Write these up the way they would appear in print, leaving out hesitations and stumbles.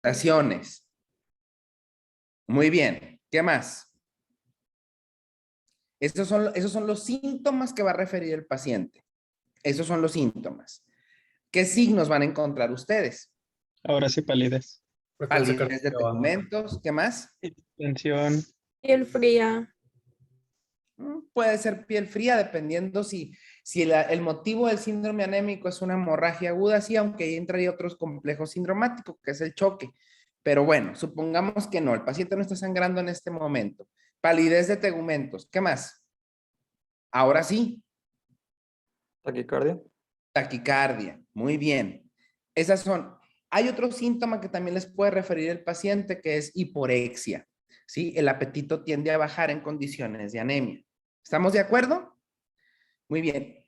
Manifestaciones. Muy bien. ¿Qué más? Esos son los síntomas que va a referir el paciente. Esos son los síntomas. ¿Qué signos van a encontrar ustedes? Ahora sí, palidez. Frecuencia Palidez de cardíaca baja. tegmentos. ¿Qué más? Tensión. Piel fría. Puede ser piel fría, dependiendo si el motivo del síndrome anémico es una hemorragia aguda, sí, aunque ahí entraría otros complejos sindromáticos, que es el choque. Pero bueno, supongamos que no, el paciente no está sangrando en este momento. Palidez de tegumentos. ¿Qué más? Ahora sí, Taquicardia. taquicardia. Muy bien. Esas son. Hay otro síntoma que también les puede referir el paciente, que es hiporexia. ¿Sí? El apetito tiende a bajar en condiciones de anemia. ¿Estamos de acuerdo? Muy bien.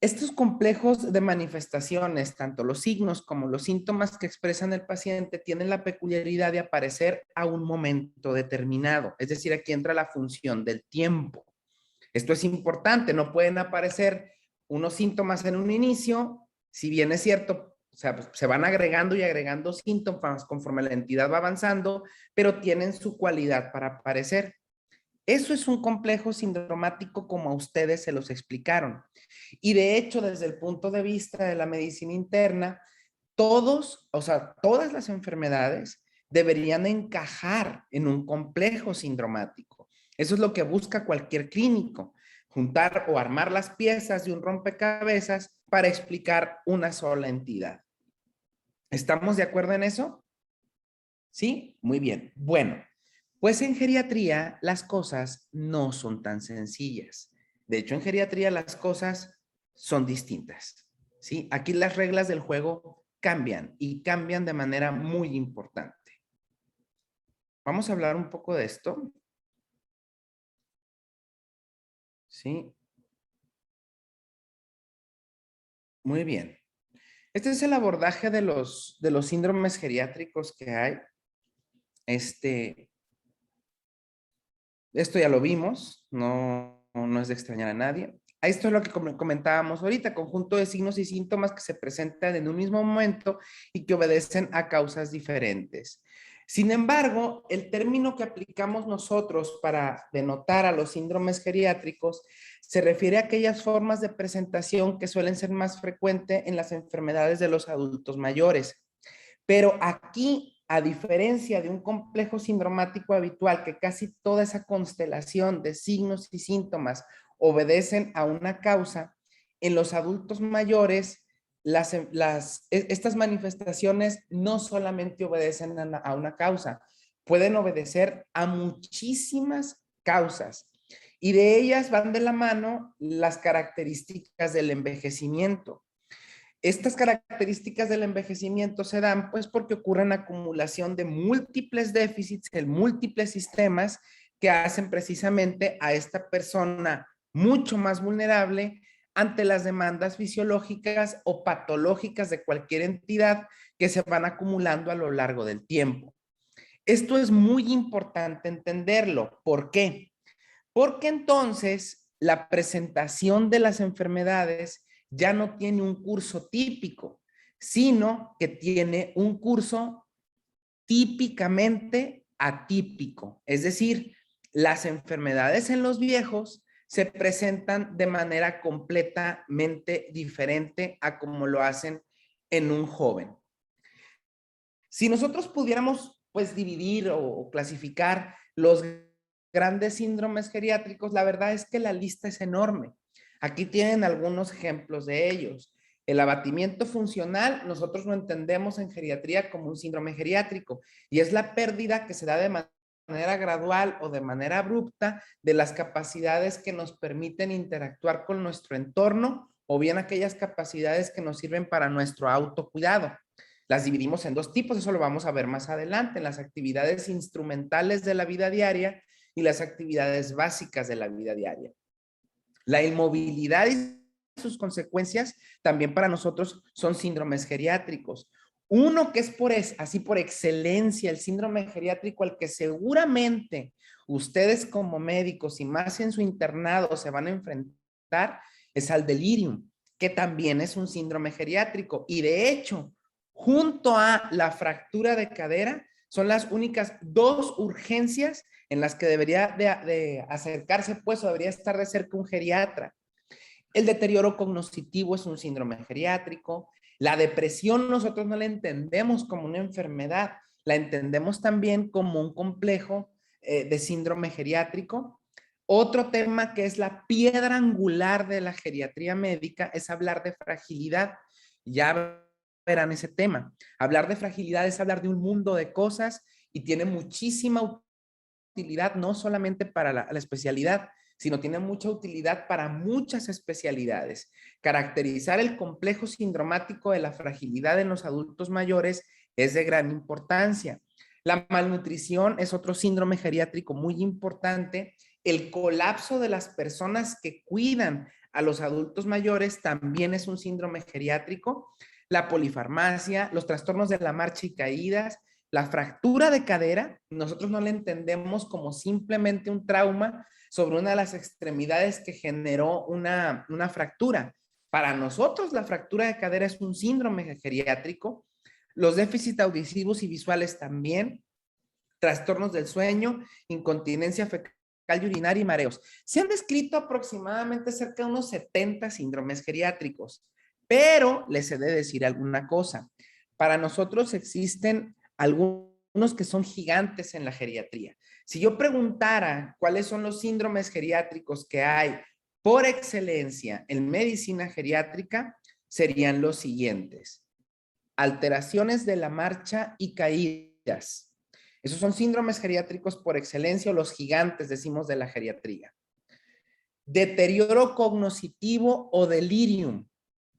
Estos complejos de manifestaciones, tanto los signos como los síntomas que expresan el paciente, tienen la peculiaridad de aparecer a un momento determinado. Es decir, aquí entra la función del tiempo. Esto es importante, no pueden aparecer unos síntomas en un inicio, si bien es cierto, o sea, se van agregando y agregando síntomas conforme la entidad va avanzando, pero tienen su cualidad para aparecer. Eso es un complejo sindromático como a ustedes se los explicaron. Y de hecho, desde el punto de vista de la medicina interna, todas las enfermedades deberían encajar en un complejo sindromático. Eso es lo que busca cualquier clínico, juntar o armar las piezas de un rompecabezas para explicar una sola entidad. ¿Estamos de acuerdo en eso? ¿Sí? Muy bien. Bueno, pues en geriatría las cosas no son tan sencillas. De hecho, en geriatría las cosas son distintas. ¿Sí? Aquí las reglas del juego cambian y cambian de manera muy importante. Vamos a hablar un poco de esto. ¿Sí? Muy bien. Este es el abordaje de los síndromes geriátricos que hay. Esto ya lo vimos, no es de extrañar a nadie. Esto es lo que comentábamos ahorita, conjunto de signos y síntomas que se presentan en un mismo momento y que obedecen a causas diferentes. Sin embargo, el término que aplicamos nosotros para denotar a los síndromes geriátricos se refiere a aquellas formas de presentación que suelen ser más frecuentes en las enfermedades de los adultos mayores. Pero aquí, a diferencia de un complejo sindromático habitual, que casi toda esa constelación de signos y síntomas obedecen a una causa, en los adultos mayores, estas manifestaciones no solamente obedecen a una causa, pueden obedecer a muchísimas causas. Y de ellas van de la mano las características del envejecimiento. Estas características del envejecimiento se dan pues porque ocurren acumulación de múltiples déficits en múltiples sistemas que hacen precisamente a esta persona mucho más vulnerable ante las demandas fisiológicas o patológicas de cualquier entidad que se van acumulando a lo largo del tiempo. Esto es muy importante entenderlo. ¿Por qué? Porque entonces la presentación de las enfermedades ya no tiene un curso típico, sino que tiene un curso típicamente atípico. Es decir, las enfermedades en los viejos se presentan de manera completamente diferente a como lo hacen en un joven. Si nosotros pudiéramos pues dividir o clasificar los grandes síndromes geriátricos, la verdad es que la lista es enorme. Aquí tienen algunos ejemplos de ellos. El abatimiento funcional, nosotros lo entendemos en geriatría como un síndrome geriátrico y es la pérdida que se da de manera gradual o de manera abrupta de las capacidades que nos permiten interactuar con nuestro entorno o bien aquellas capacidades que nos sirven para nuestro autocuidado. Las dividimos en dos tipos, eso lo vamos a ver más adelante, en las actividades instrumentales de la vida diaria y las actividades básicas de la vida diaria. La inmovilidad y sus consecuencias también para nosotros son síndromes geriátricos. Uno que es así por excelencia el síndrome geriátrico al que seguramente ustedes como médicos y más en su internado se van a enfrentar es al delirium, que también es un síndrome geriátrico y de hecho junto a la fractura de cadera, son las únicas dos urgencias en las que debería de acercarse, pues, o debería estar de cerca un geriatra. El deterioro cognitivo es un síndrome geriátrico. La depresión nosotros no la entendemos como una enfermedad, la entendemos también como un complejo de síndrome geriátrico. Otro tema que es la piedra angular de la geriatría médica es hablar de fragilidad. Ya verán ese tema. Hablar de fragilidad es hablar de un mundo de cosas y tiene muchísima utilidad, no solamente para la especialidad, sino tiene mucha utilidad para muchas especialidades. Caracterizar el complejo sindromático de la fragilidad en los adultos mayores es de gran importancia. La malnutrición es otro síndrome geriátrico muy importante. El colapso de las personas que cuidan a los adultos mayores también es un síndrome geriátrico. La polifarmacia, los trastornos de la marcha y caídas, la fractura de cadera, nosotros no la entendemos como simplemente un trauma sobre una de las extremidades que generó una fractura. Para nosotros la fractura de cadera es un síndrome geriátrico. Los déficits auditivos y visuales también, trastornos del sueño, incontinencia fecal y urinaria y mareos. Se han descrito aproximadamente cerca de unos 70 síndromes geriátricos, pero les he de decir alguna cosa. Para nosotros existen algunos que son gigantes en la geriatría. Si yo preguntara cuáles son los síndromes geriátricos que hay por excelencia en medicina geriátrica, serían los siguientes: alteraciones de la marcha y caídas. Esos son síndromes geriátricos por excelencia, o los gigantes, decimos, de la geriatría. Deterioro cognitivo o delirium,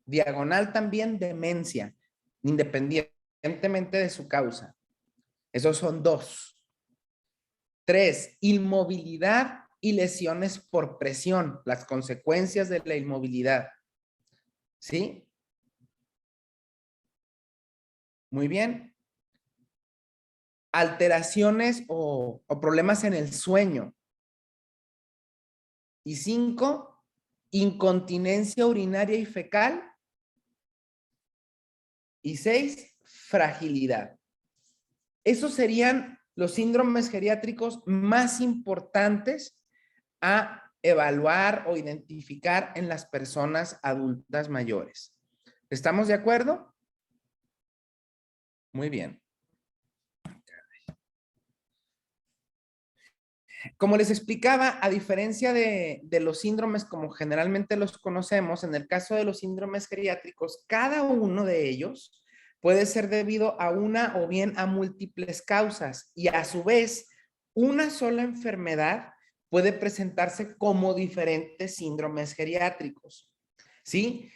diagonal también demencia, independientemente de su causa. Esos son dos. 3, inmovilidad y lesiones por presión, las consecuencias de la inmovilidad. ¿Sí? Muy bien. Alteraciones o problemas en el sueño. Y 5, incontinencia urinaria y fecal. Y 6, fragilidad. Esos serían los síndromes geriátricos más importantes a evaluar o identificar en las personas adultas mayores. ¿Estamos de acuerdo? Muy bien. Como les explicaba, a diferencia de los síndromes como generalmente los conocemos, en el caso de los síndromes geriátricos, cada uno de ellos puede ser debido a una o bien a múltiples causas, y a su vez, una sola enfermedad puede presentarse como diferentes síndromes geriátricos. ¿Sí?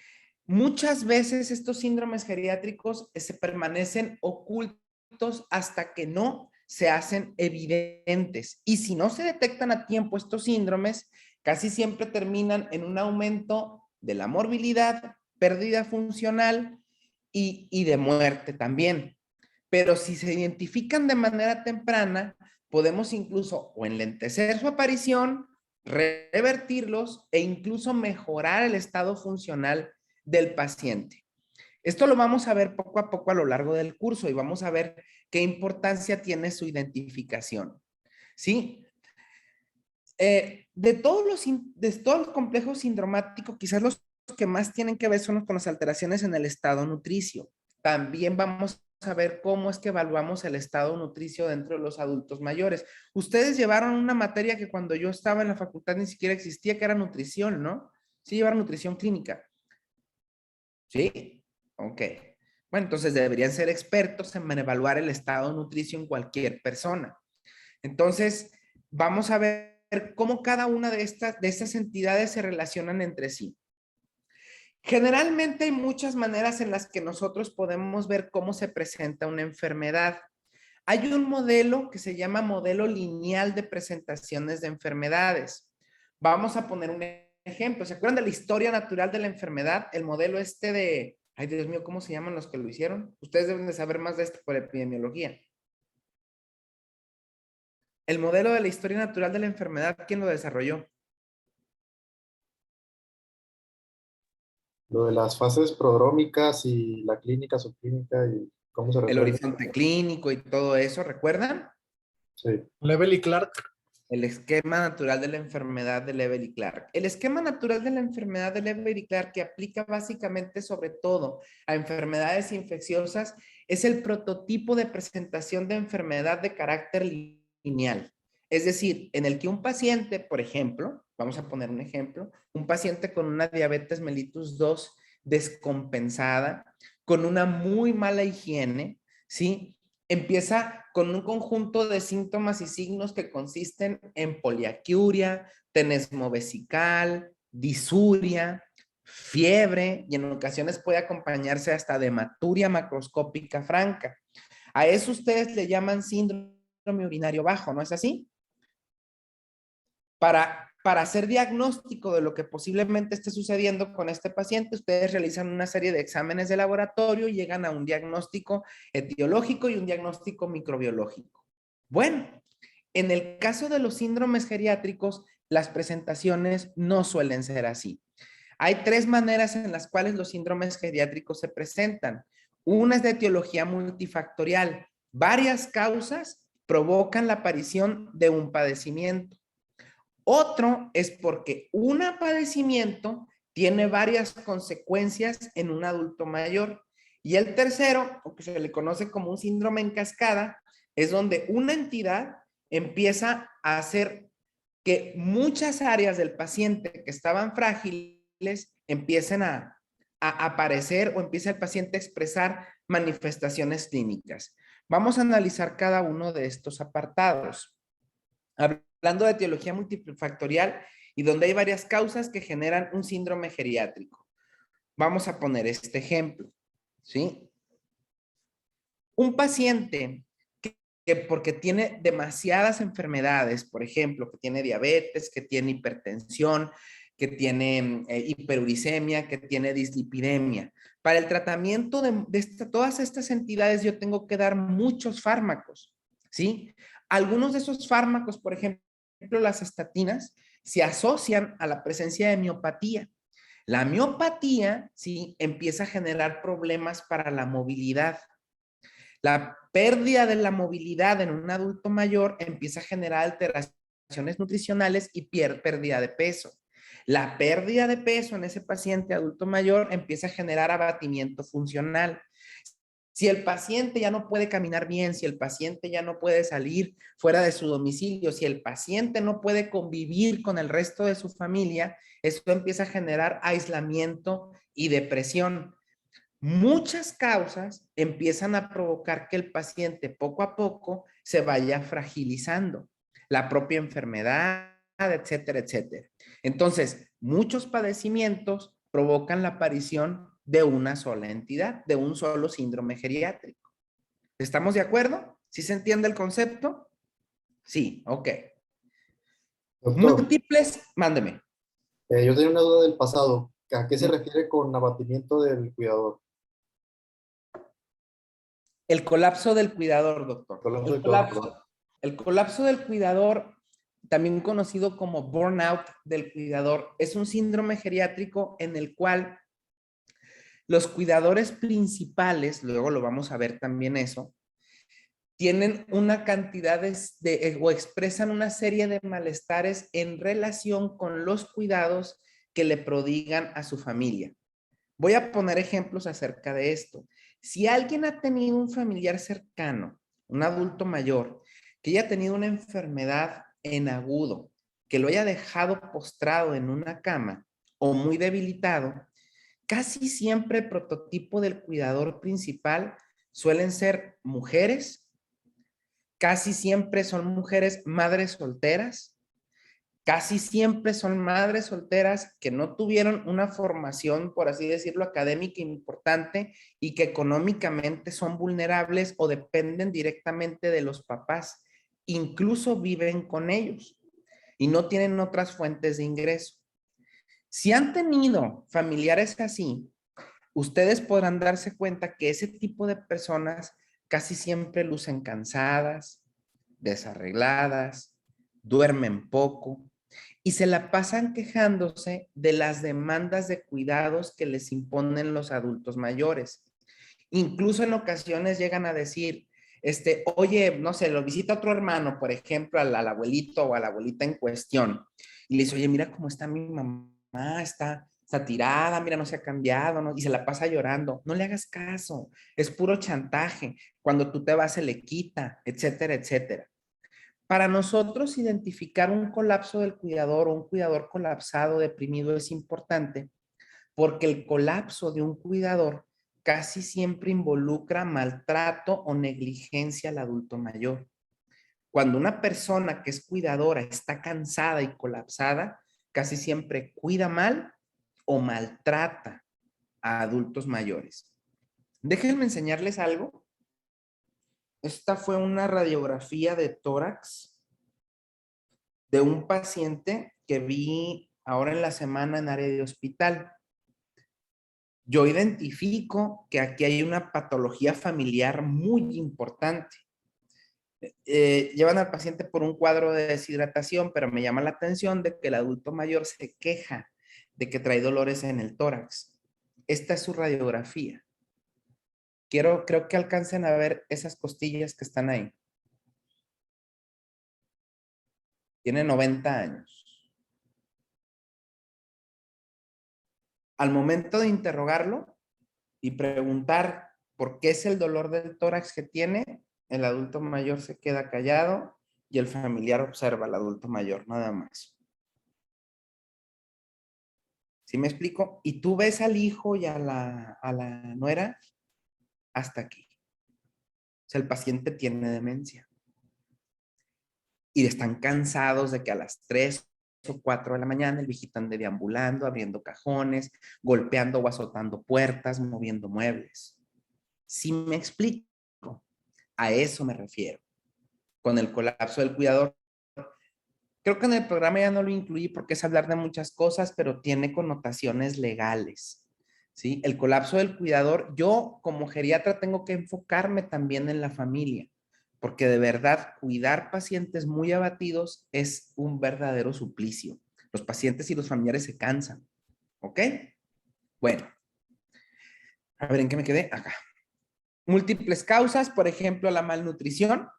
Muchas veces estos síndromes geriátricos se permanecen ocultos hasta que no se hacen evidentes. Y si no se detectan a tiempo estos síndromes, casi siempre terminan en un aumento de la morbilidad, pérdida funcional y de muerte también. Pero si se identifican de manera temprana, podemos incluso o enlentecer su aparición, revertirlos e incluso mejorar el estado funcional del paciente. Esto lo vamos a ver poco a poco a lo largo del curso y vamos a ver qué importancia tiene su identificación. ¿Sí? De todos los complejos sindromáticos, quizás los que más tienen que ver son con las alteraciones en el estado nutricio. También vamos a ver cómo es que evaluamos el estado nutricio dentro de los adultos mayores. Ustedes llevaron una materia que cuando yo estaba en la facultad ni siquiera existía, que era nutrición, ¿no? Sí, llevaron nutrición clínica. ¿Sí? Ok. Bueno, entonces deberían ser expertos en evaluar el estado nutricio en cualquier persona. Entonces, vamos a ver cómo cada una de estas entidades se relacionan entre sí. Generalmente hay muchas maneras en las que nosotros podemos ver cómo se presenta una enfermedad. Hay un modelo que se llama modelo lineal de presentaciones de enfermedades. Vamos a poner un ejemplo. ¿Se acuerdan de la historia natural de la enfermedad? El modelo de... Ay, Dios mío, ¿cómo se llaman los que lo hicieron? Ustedes deben de saber más de esto por epidemiología. El modelo de la historia natural de la enfermedad, ¿quién lo desarrolló? Lo de las fases prodrómicas y la clínica, subclínica y ¿Cómo se El resuelve? horizonte clínico y todo eso, ¿recuerdan? Sí. Level y Clark. El esquema natural de la enfermedad de Leber y Clark. El esquema natural de la enfermedad de Leber y Clark, que aplica básicamente sobre todo a enfermedades infecciosas, es el prototipo de presentación de enfermedad de carácter lineal. Es decir, en el que un paciente, por ejemplo, vamos a poner un ejemplo, un paciente con una diabetes mellitus 2 descompensada, con una muy mala higiene, ¿sí? Empieza con un conjunto de síntomas y signos que consisten en poliaquiuria, tenesmo vesical, disuria, fiebre y en ocasiones puede acompañarse hasta de hematuria macroscópica franca. A eso ustedes le llaman síndrome urinario bajo, ¿no es así? Para hacer diagnóstico de lo que posiblemente esté sucediendo con este paciente, ustedes realizan una serie de exámenes de laboratorio y llegan a un diagnóstico etiológico y un diagnóstico microbiológico. Bueno, en el caso de los síndromes geriátricos, las presentaciones no suelen ser así. Hay tres maneras en las cuales los síndromes geriátricos se presentan. Una es de etiología multifactorial. Varias causas provocan la aparición de un padecimiento. Otro es porque un padecimiento tiene varias consecuencias en un adulto mayor. Y el tercero, o que se le conoce como un síndrome en cascada, es donde una entidad empieza a hacer que muchas áreas del paciente que estaban frágiles empiecen a aparecer o empieza el paciente a expresar manifestaciones clínicas. Vamos a analizar cada uno de estos apartados. Hablando de etiología multifactorial y donde hay varias causas que generan un síndrome geriátrico. Vamos a poner este ejemplo, ¿sí? Un paciente que porque tiene demasiadas enfermedades, por ejemplo, que tiene diabetes, que tiene hipertensión, que tiene hiperuricemia, que tiene dislipidemia. Para el tratamiento de todas estas entidades yo tengo que dar muchos fármacos, ¿sí? Algunos de esos fármacos, por ejemplo, las estatinas, se asocian a la presencia de miopatía. La miopatía, ¿sí? Empieza a generar problemas para la movilidad. La pérdida de la movilidad en un adulto mayor empieza a generar alteraciones nutricionales y pérdida de peso. La pérdida de peso en ese paciente adulto mayor empieza a generar abatimiento funcional. Si el paciente ya no puede caminar bien, si el paciente ya no puede salir fuera de su domicilio, si el paciente no puede convivir con el resto de su familia, eso empieza a generar aislamiento y depresión. Muchas causas empiezan a provocar que el paciente poco a poco se vaya fragilizando. La propia enfermedad, etcétera, etcétera. Entonces, muchos padecimientos provocan la aparición de una sola entidad, de un solo síndrome geriátrico. ¿Estamos de acuerdo? ¿Sí se entiende el concepto? Sí, ok. Doctor, Múltiples, mándeme. yo tenía una duda del pasado. ¿A qué se Mm. refiere con abatimiento del cuidador? El colapso del cuidador, doctor. Colapso del cuidador, perdón. El colapso del cuidador, también conocido como burnout del cuidador, es un síndrome geriátrico en el cual los cuidadores principales, luego lo vamos a ver también eso, tienen una cantidad o expresan una serie de malestares en relación con los cuidados que le prodigan a su familia. Voy a poner ejemplos acerca de esto. Si alguien ha tenido un familiar cercano, un adulto mayor, que haya tenido una enfermedad en agudo, que lo haya dejado postrado en una cama o muy debilitado, casi siempre el prototipo del cuidador principal suelen ser mujeres, casi siempre son mujeres madres solteras, casi siempre son madres solteras que no tuvieron una formación, por así decirlo, académica importante y que económicamente son vulnerables o dependen directamente de los papás. Incluso viven con ellos y no tienen otras fuentes de ingreso. Si han tenido familiares así, ustedes podrán darse cuenta que ese tipo de personas casi siempre lucen cansadas, desarregladas, duermen poco y se la pasan quejándose de las demandas de cuidados que les imponen los adultos mayores. Incluso en ocasiones llegan a decir, oye, no sé, lo visita otro hermano, por ejemplo, al abuelito o a la abuelita en cuestión, y le dice, oye, mira cómo está mi mamá, está tirada, mira, no se ha cambiado, ¿no? Y se la pasa llorando. No le hagas caso, es puro chantaje. Cuando tú te vas, se le quita, etcétera, etcétera. Para nosotros, identificar un colapso del cuidador o un cuidador colapsado, deprimido, es importante porque el colapso de un cuidador casi siempre involucra maltrato o negligencia al adulto mayor. Cuando una persona que es cuidadora está cansada y colapsada, casi siempre cuida mal o maltrata a adultos mayores. Déjenme enseñarles algo. Esta fue una radiografía de tórax de un paciente que vi ahora en la semana en área de hospital. Yo identifico que aquí hay una patología familiar muy importante. Llevan al paciente por un cuadro de deshidratación, pero me llama la atención de que el adulto mayor se queja de que trae dolores en el tórax. Esta es su radiografía. Creo que alcancen a ver esas costillas que están ahí. Tiene 90 años. Al momento de interrogarlo y preguntar por qué es el dolor del tórax que tiene, el adulto mayor se queda callado y el familiar observa al adulto mayor, nada más. ¿Sí me explico? Y tú ves al hijo y a la nuera hasta aquí. O sea, el paciente tiene demencia. Y están cansados de que a las 3 o 4 de la mañana el viejito ande deambulando, abriendo cajones, golpeando o azotando puertas, moviendo muebles. ¿Sí me explico? A eso me refiero. Con el colapso del cuidador. Creo que en el programa ya no lo incluí porque es hablar de muchas cosas, pero tiene connotaciones legales. ¿Sí? El colapso del cuidador, yo como geriatra tengo que enfocarme también en la familia, porque de verdad cuidar pacientes muy abatidos es un verdadero suplicio. Los pacientes y los familiares se cansan. ¿Ok? Bueno, a ver, ¿en qué me quedé? Acá. Múltiples causas, por ejemplo, la malnutrición.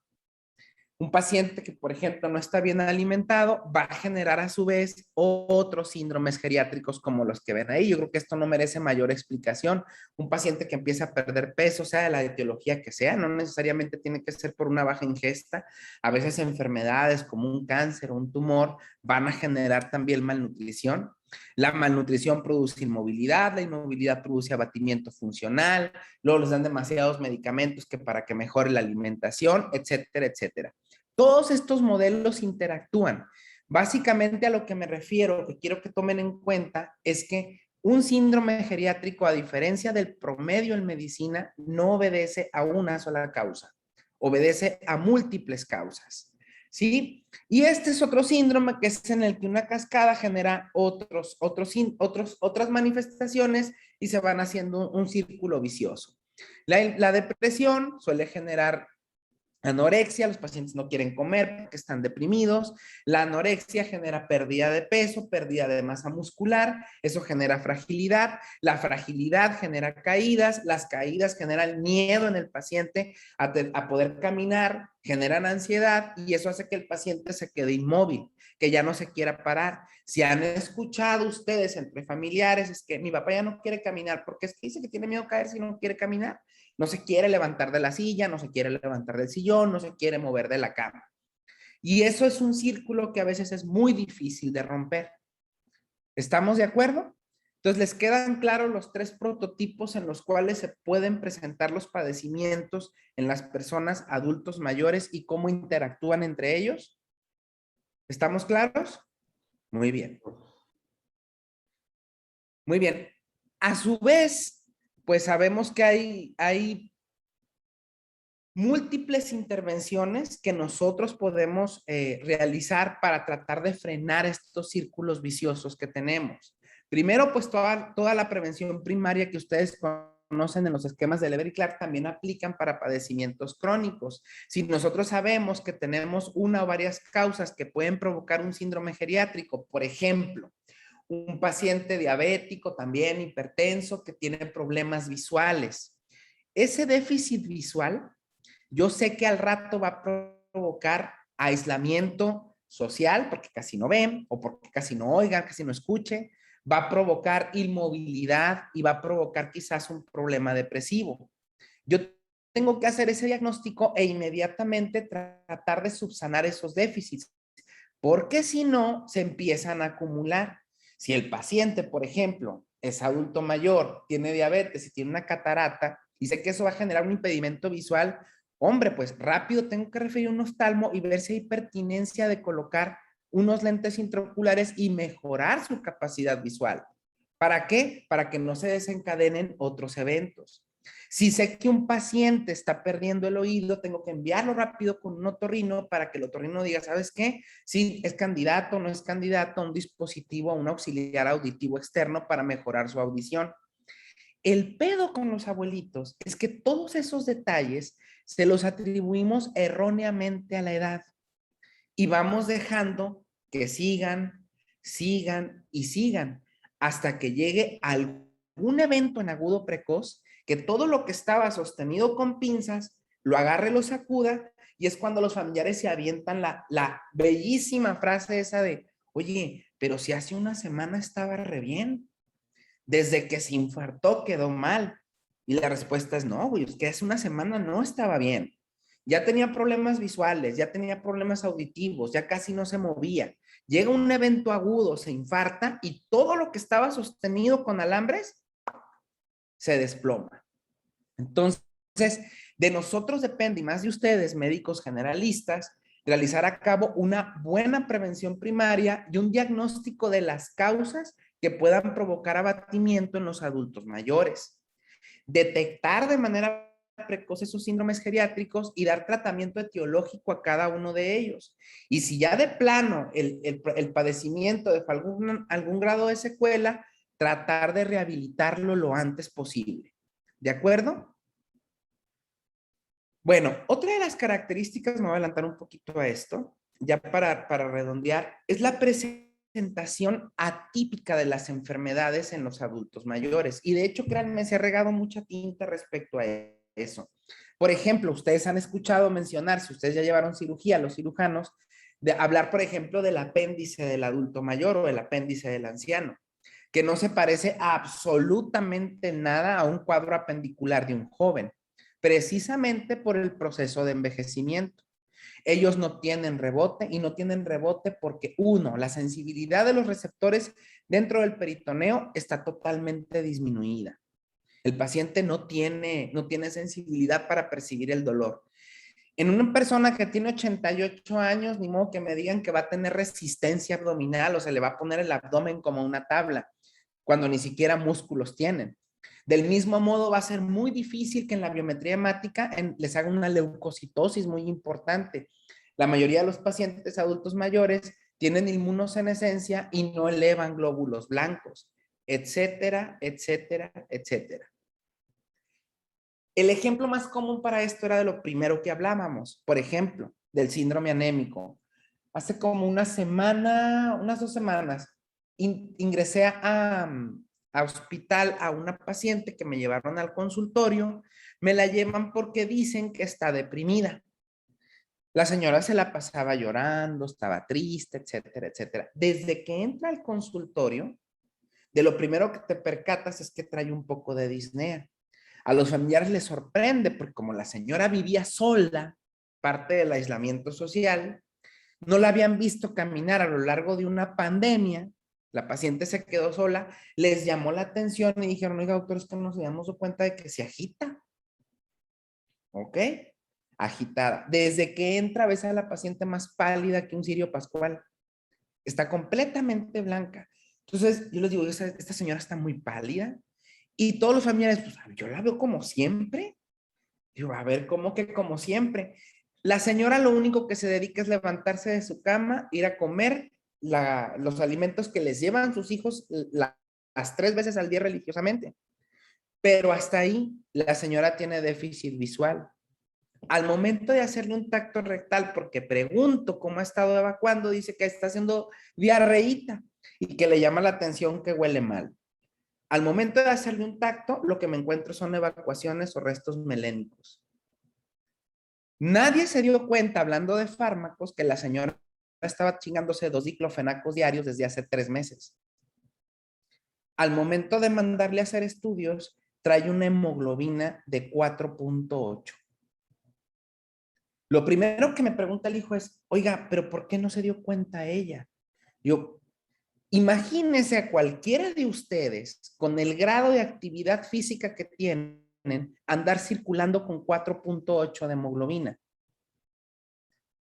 Un paciente que, por ejemplo, no está bien alimentado va a generar a su vez otros síndromes geriátricos como los que ven ahí. Yo creo que esto no merece mayor explicación. Un paciente que empieza a perder peso, sea de la etiología que sea, no necesariamente tiene que ser por una baja ingesta. A veces enfermedades como un cáncer o un tumor van a generar también malnutrición. La malnutrición produce inmovilidad, la inmovilidad produce abatimiento funcional, luego les dan demasiados medicamentos que para que mejore la alimentación, etcétera, etcétera. Todos estos modelos interactúan. Básicamente a lo que me refiero, que quiero que tomen en cuenta, es que un síndrome geriátrico, a diferencia del promedio en medicina, no obedece a una sola causa, obedece a múltiples causas. ¿Sí? Y este es otro síndrome que es en el que una cascada genera otras manifestaciones y se van haciendo un círculo vicioso. La depresión suele generar anorexia, los pacientes no quieren comer porque están deprimidos. La anorexia genera pérdida de peso, pérdida de masa muscular, eso genera fragilidad. La fragilidad genera caídas, las caídas generan miedo en el paciente a poder caminar, generan ansiedad y eso hace que el paciente se quede inmóvil, que ya no se quiera parar. Si han escuchado ustedes entre familiares, es que mi papá ya no quiere caminar porque es que dice que tiene miedo a caer si no quiere caminar. No se quiere levantar de la silla, no se quiere levantar del sillón, no se quiere mover de la cama. Y eso es un círculo que a veces es muy difícil de romper. ¿Estamos de acuerdo? Entonces, ¿les quedan claros los 3 prototipos en los cuales se pueden presentar los padecimientos en las personas adultos mayores y cómo interactúan entre ellos? ¿Estamos claros? Muy bien. Muy bien. A su vez, pues sabemos que hay múltiples intervenciones que nosotros podemos realizar para tratar de frenar estos círculos viciosos que tenemos. Primero, pues toda la prevención primaria que ustedes conocen en los esquemas de Leber y Clark también aplican para padecimientos crónicos. Si nosotros sabemos que tenemos una o varias causas que pueden provocar un síndrome geriátrico, por ejemplo, un paciente diabético, también hipertenso, que tiene problemas visuales. ese déficit visual, yo sé que al rato va a provocar aislamiento social, porque casi no ven, o porque casi no oigan, casi no escuchen, va a provocar inmovilidad y va a provocar quizás un problema depresivo. Yo tengo que hacer ese diagnóstico e inmediatamente tratar de subsanar esos déficits, porque si no, se empiezan a acumular. Si el paciente, por ejemplo, es adulto mayor, tiene diabetes y tiene una catarata, y sé que eso va a generar un impedimento visual, hombre, pues rápido tengo que referir a un oftalmo y ver si hay pertinencia de colocar unos lentes intraoculares y mejorar su capacidad visual. ¿Para qué? Para que no se desencadenen otros eventos. Si sé que un paciente está perdiendo el oído, tengo que enviarlo rápido con un otorrino para que el otorrino diga, ¿sabes qué? Si es candidato o no es candidato a un dispositivo, a un auxiliar auditivo externo para mejorar su audición. El pedo con los abuelitos es que todos esos detalles se los atribuimos erróneamente a la edad y vamos dejando que sigan, sigan y sigan hasta que llegue algún evento en agudo precoz que todo lo que estaba sostenido con pinzas lo agarre, lo sacuda, y es cuando los familiares se avientan la bellísima frase esa de, oye, pero si hace una semana estaba re bien, desde que se infartó quedó mal. Y la respuesta es no, güey, es que hace una semana no estaba bien. Ya tenía problemas visuales, ya tenía problemas auditivos, ya casi no se movía. Llega un evento agudo, se infarta y todo lo que estaba sostenido con alambres se desploma. Entonces, de nosotros depende, y más de ustedes, médicos generalistas, realizar a cabo una buena prevención primaria y un diagnóstico de las causas que puedan provocar abatimiento en los adultos mayores. Detectar de manera precoz esos síndromes geriátricos y dar tratamiento etiológico a cada uno de ellos. Y si ya de plano el padecimiento dejó algún grado de secuela, tratar de rehabilitarlo lo antes posible. ¿De acuerdo? Bueno, otra de las características, me voy a adelantar un poquito a esto, ya para redondear, es la presentación atípica de las enfermedades en los adultos mayores. Y de hecho, créanme, se ha regado mucha tinta respecto a eso. Por ejemplo, ustedes han escuchado mencionar, si ustedes ya llevaron cirugía, los cirujanos, de hablar, por ejemplo, del apéndice del adulto mayor o el apéndice del anciano, que no se parece absolutamente nada a un cuadro apendicular de un joven, precisamente por el proceso de envejecimiento. Ellos no tienen rebote y no tienen rebote porque, uno, la sensibilidad de los receptores dentro del peritoneo está totalmente disminuida. El paciente no tiene sensibilidad para percibir el dolor. En una persona que tiene 88 años, ni modo que me digan que va a tener resistencia abdominal o se le va a poner el abdomen como una tabla, cuando ni siquiera músculos tienen. Del mismo modo, va a ser muy difícil que en la biometría hemática les haga una leucocitosis muy importante. La mayoría de los pacientes adultos mayores tienen inmunosenescencia y no elevan glóbulos blancos, etcétera, etcétera, etcétera. El ejemplo más común para esto era de lo primero que hablábamos, por ejemplo, del síndrome anémico. Hace como una semana, unas 2 semanas, ingresé a hospital a una paciente que me llevaron al consultorio, me la llevan porque dicen que está deprimida. La señora se la pasaba llorando, estaba triste, etcétera, etcétera. Desde que entra al consultorio, de lo primero que te percatas es que trae un poco de disnea. A los familiares les sorprende porque como la señora vivía sola, parte del aislamiento social, no la habían visto caminar a lo largo de una pandemia, la paciente se quedó sola, les llamó la atención y dijeron, oiga, doctor, es que nos habíamos dado cuenta de que se agita. ¿Ok? Agitada. Desde que entra, ves a la paciente más pálida que un cirio pascual. Está completamente blanca. Entonces, yo les digo, esta señora está muy pálida. Y todos los familiares, pues, yo la veo como siempre. Digo, a ver, ¿cómo que como siempre? La señora lo único que se dedica es levantarse de su cama, ir a comer los alimentos que les llevan sus hijos las 3 veces al día religiosamente. Pero hasta ahí, la señora tiene déficit visual. Al momento de hacerle un tacto rectal, porque pregunto cómo ha estado evacuando, dice que está haciendo diarreíta y que le llama la atención que huele mal. Al momento de hacerle un tacto, lo que me encuentro son evacuaciones o restos melénicos. Nadie se dio cuenta, hablando de fármacos, que la señora estaba chingándose 2 diclofenacos diarios desde hace 3 meses. Al momento de mandarle a hacer estudios, trae una hemoglobina de 4.8. Lo primero que me pregunta el hijo es, oiga, ¿pero por qué no se dio cuenta ella? Yo, imagínense a cualquiera de ustedes con el grado de actividad física que tienen, andar circulando con 4.8 de hemoglobina.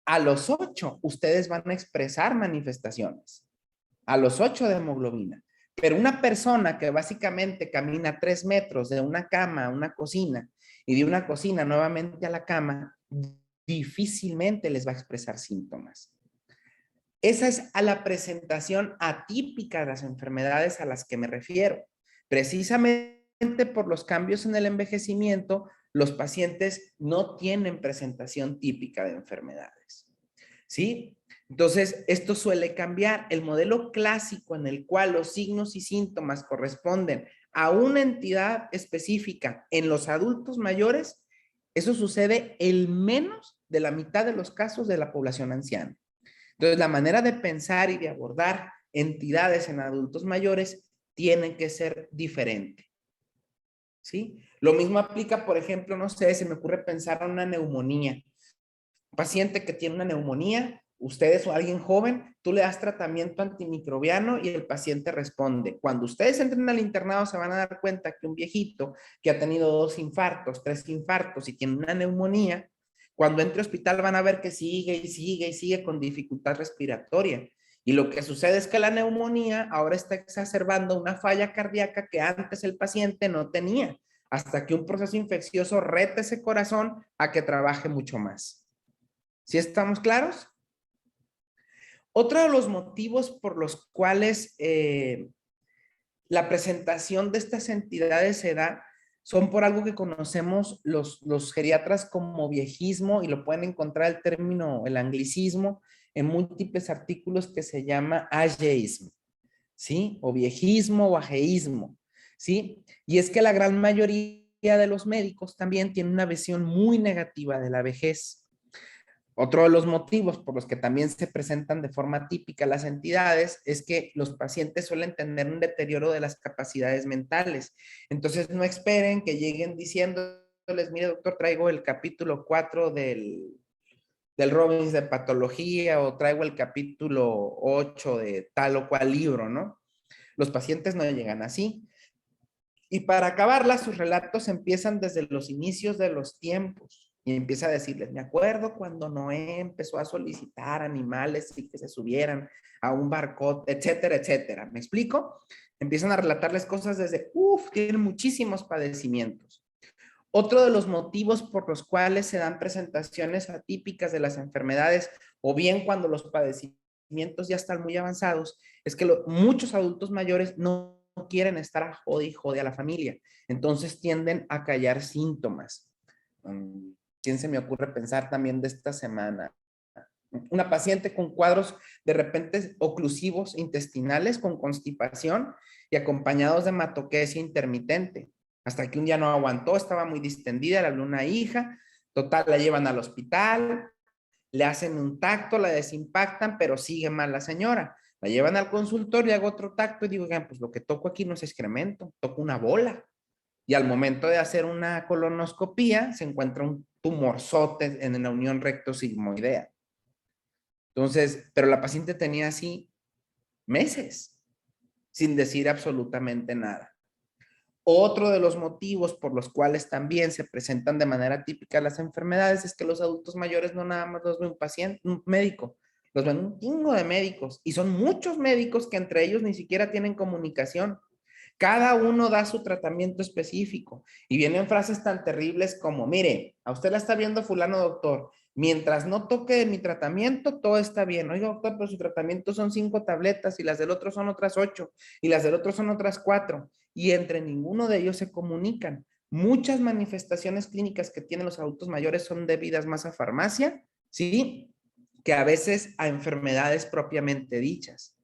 A los 8, ustedes van a expresar manifestaciones. A los 8 de hemoglobina. Pero una persona que básicamente camina 3 metros de una cama a una cocina y de una cocina nuevamente a la cama, difícilmente les va a expresar síntomas. Esa es a la presentación atípica de las enfermedades a las que me refiero. Precisamente por los cambios en el envejecimiento, los pacientes no tienen presentación típica de enfermedades. ¿Sí? Entonces, esto suele cambiar. El modelo clásico en el cual los signos y síntomas corresponden a una entidad específica en los adultos mayores, eso sucede en menos de la mitad de los casos de la población anciana. Entonces, la manera de pensar y de abordar entidades en adultos mayores tiene que ser diferente. ¿Sí? Lo mismo aplica, por ejemplo, no sé, se me ocurre pensar en una neumonía. Un paciente que tiene una neumonía, ustedes o alguien joven, tú le das tratamiento antimicrobiano y el paciente responde. Cuando ustedes entren al internado se van a dar cuenta que un viejito que ha tenido 2 infartos, 3 infartos y tiene una neumonía, cuando entre al hospital van a ver que sigue y sigue y sigue con dificultad respiratoria. Y lo que sucede es que la neumonía ahora está exacerbando una falla cardíaca que antes el paciente no tenía, hasta que un proceso infeccioso reta ese corazón a que trabaje mucho más. ¿Sí estamos claros? Otro de los motivos por los cuales la presentación de estas entidades se da son por algo que conocemos los geriatras como viejismo, y lo pueden encontrar el término, el anglicismo, en múltiples artículos, que se llama ageísmo, ¿sí? O viejismo o ageísmo, ¿sí? Y es que la gran mayoría de los médicos también tienen una visión muy negativa de la vejez. Otro de los motivos por los que también se presentan de forma típica las entidades es que los pacientes suelen tener un deterioro de las capacidades mentales. Entonces, no esperen que lleguen diciéndoles, mire doctor, traigo el capítulo 4 del Robbins de patología, o traigo el capítulo 8 de tal o cual libro, ¿no? Los pacientes no llegan así. Y para acabarla, sus relatos empiezan desde los inicios de los tiempos. Y empieza a decirles, me acuerdo cuando Noé empezó a solicitar animales y que se subieran a un barco, etcétera, etcétera. ¿Me explico? Empiezan a relatarles cosas desde, tienen muchísimos padecimientos. Otro de los motivos por los cuales se dan presentaciones atípicas de las enfermedades, o bien cuando los padecimientos ya están muy avanzados, es que muchos adultos mayores no quieren estar a jode y jode a la familia. Entonces tienden a callar síntomas. ¿Quién se me ocurre pensar también de esta semana? Una paciente con cuadros de repente oclusivos intestinales, con constipación y acompañados de hematoquesia intermitente. Hasta que un día no aguantó, estaba muy distendida, le habló una hija, total, la llevan al hospital, le hacen un tacto, la desimpactan, pero sigue mal la señora. La llevan al consultorio, hago otro tacto y digo, pues lo que toco aquí no es excremento, toco una bola. Y al momento de hacer una colonoscopía, se encuentra un tumorzote en la unión recto-sigmoidea. Entonces, pero la paciente tenía así meses, sin decir absolutamente nada. Otro de los motivos por los cuales también se presentan de manera típica las enfermedades es que los adultos mayores no nada más los ve un paciente, un médico, los ven un chingo de médicos, y son muchos médicos que entre ellos ni siquiera tienen comunicación. Cada uno da su tratamiento específico y vienen frases tan terribles como, mire, a usted la está viendo fulano doctor, mientras no toque mi tratamiento, todo está bien. Oiga doctor, pero su tratamiento son 5 tabletas y las del otro son otras 8 y las del otro son otras 4, y entre ninguno de ellos se comunican. Muchas manifestaciones clínicas que tienen los adultos mayores son debidas más a farmacia, ¿sí?, que a veces a enfermedades propiamente dichas.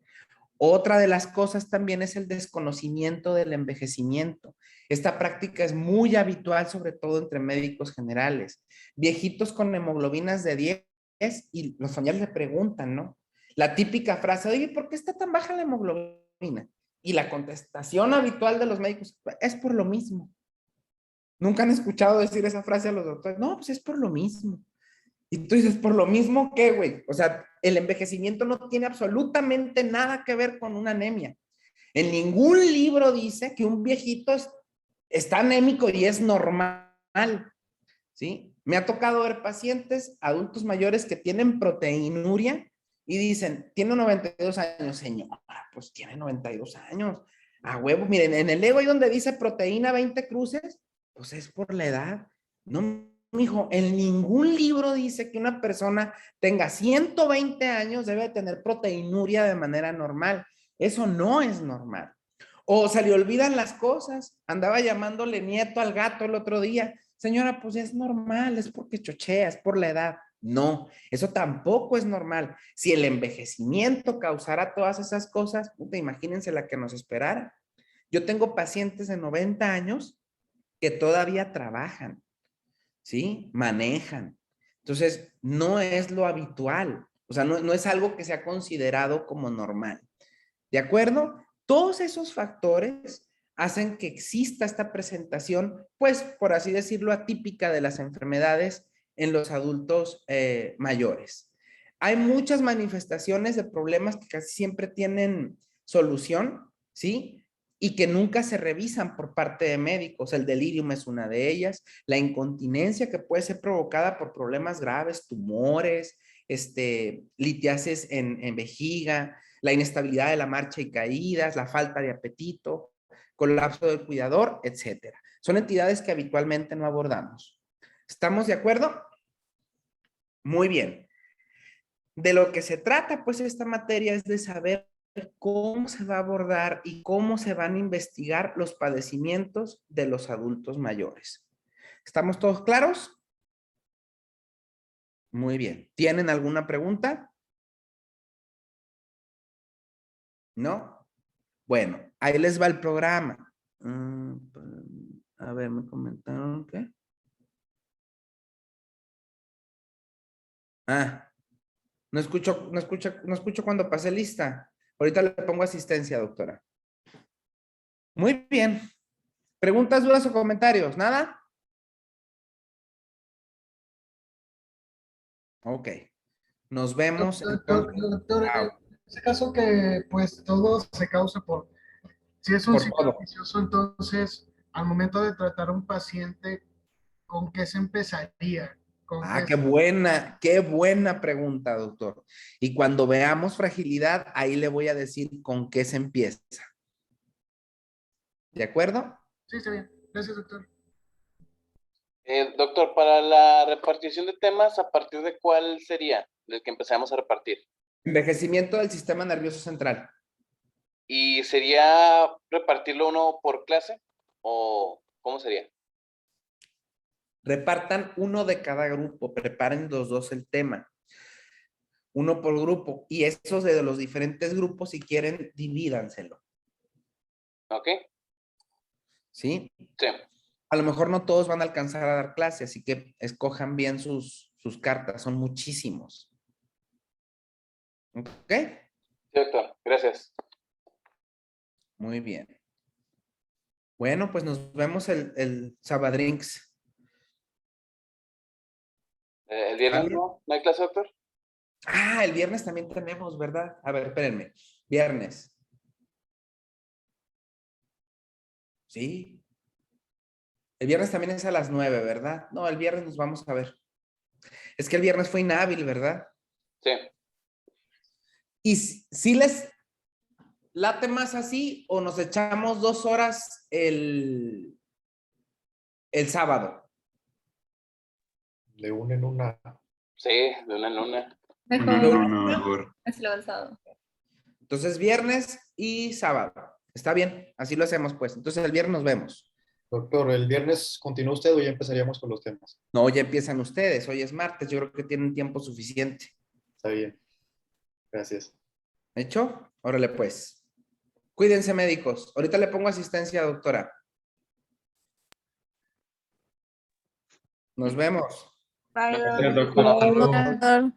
Otra de las cosas también es el desconocimiento del envejecimiento. Esta práctica es muy habitual, sobre todo entre médicos generales. Viejitos con hemoglobinas de 10 y los familiares le preguntan, ¿no? La típica frase, oye, ¿por qué está tan baja la hemoglobina? Y la contestación habitual de los médicos es por lo mismo. ¿Nunca han escuchado decir esa frase a los doctores? No, pues es por lo mismo. Y tú dices, ¿por lo mismo qué, güey? O sea, el envejecimiento no tiene absolutamente nada que ver con una anemia. En ningún libro dice que un viejito está anémico y es normal, ¿sí? Me ha tocado ver pacientes, adultos mayores que tienen proteinuria y dicen, tiene 92 años, señora, pues tiene 92 años. A huevo, miren, en el ego ahí donde dice proteína 20 cruces, pues es por la edad. No, hijo, en ningún libro dice que una persona tenga 120 años debe tener proteinuria de manera normal. Eso no es normal. O se le olvidan las cosas. Andaba llamándole nieto al gato el otro día. Señora, pues es normal, es porque chochea, es por la edad. No, eso tampoco es normal. Si el envejecimiento causara todas esas cosas, puta, imagínense la que nos esperara. Yo tengo pacientes de 90 años que todavía trabajan, ¿sí? Manejan. Entonces, no es lo habitual. O sea, no es algo que sea considerado como normal. ¿De acuerdo? Todos esos factores hacen que exista esta presentación, pues, por así decirlo, atípica de las enfermedades en los adultos mayores. Hay muchas manifestaciones de problemas que casi siempre tienen solución, ¿sí? Y que nunca se revisan por parte de médicos. El delirium es una de ellas, la incontinencia que puede ser provocada por problemas graves, tumores, litiasis en vejiga, la inestabilidad de la marcha y caídas, la falta de apetito, colapso del cuidador, etcétera. Son entidades que habitualmente no abordamos. ¿Estamos de acuerdo? Muy bien. De lo que se trata, pues, esta materia es de saber cómo se va a abordar y cómo se van a investigar los padecimientos de los adultos mayores. ¿Estamos todos claros? Muy bien. ¿Tienen alguna pregunta? ¿No? Bueno, ahí les va el programa. A ver, me comentaron qué. Ah, no escucho cuando pase lista. Ahorita le pongo asistencia, doctora. Muy bien. ¿Preguntas, dudas o comentarios? ¿Nada? Ok. Nos vemos entonces. Doctor, en Ah, ese caso que pues todo se causa por, si es un por ciclo todo. vicioso, entonces al momento de tratar a un paciente, ¿con qué se empezaría? ¿Con Ah, qué qué buena pregunta, doctor. Y cuando veamos fragilidad, ahí le voy a decir con qué se empieza. ¿De acuerdo? Sí, está bien. Gracias, doctor. Doctor, para la repartición de temas, ¿a partir de cuál sería del que empezamos a repartir? Envejecimiento del sistema nervioso central. ¿Y sería repartirlo uno por clase? ¿O cómo sería? Repartan uno de cada grupo, preparen los dos el tema. Uno por grupo. Y esos de los diferentes grupos, si quieren, divídanselo. ¿Ok? ¿Sí? Sí. A lo mejor no todos van a alcanzar a dar clase, así que escojan bien sus cartas, son muchísimos. ¿Ok? Sí, doctor. Gracias. Muy bien. Bueno, pues nos vemos el Sabadrinks. ¿El viernes ¿Vale? no hay clase, doctor? Ah, el viernes también tenemos, ¿verdad? A ver, espérenme. Viernes. Sí. El viernes también es a las 9, ¿verdad? No, el viernes nos vamos a ver. Es que el viernes fue inhábil, ¿verdad? Sí. Y si les late más así o nos echamos 2 horas el sábado. De una en una. Sí, de una en una. Mejor, No, mejor. Hazlo el sábado. Entonces, viernes y sábado. Está bien, así lo hacemos pues. Entonces, el viernes nos vemos. Doctor, ¿el viernes continúa usted o ya empezaríamos con los temas? No, ya empiezan ustedes. Hoy es martes, yo creo que tienen tiempo suficiente. Está bien. Gracias. ¿Hecho? Órale pues. Cuídense, médicos. Ahorita le pongo asistencia, doctora. Nos vemos. Bye. Gracias, doctor. Doctor.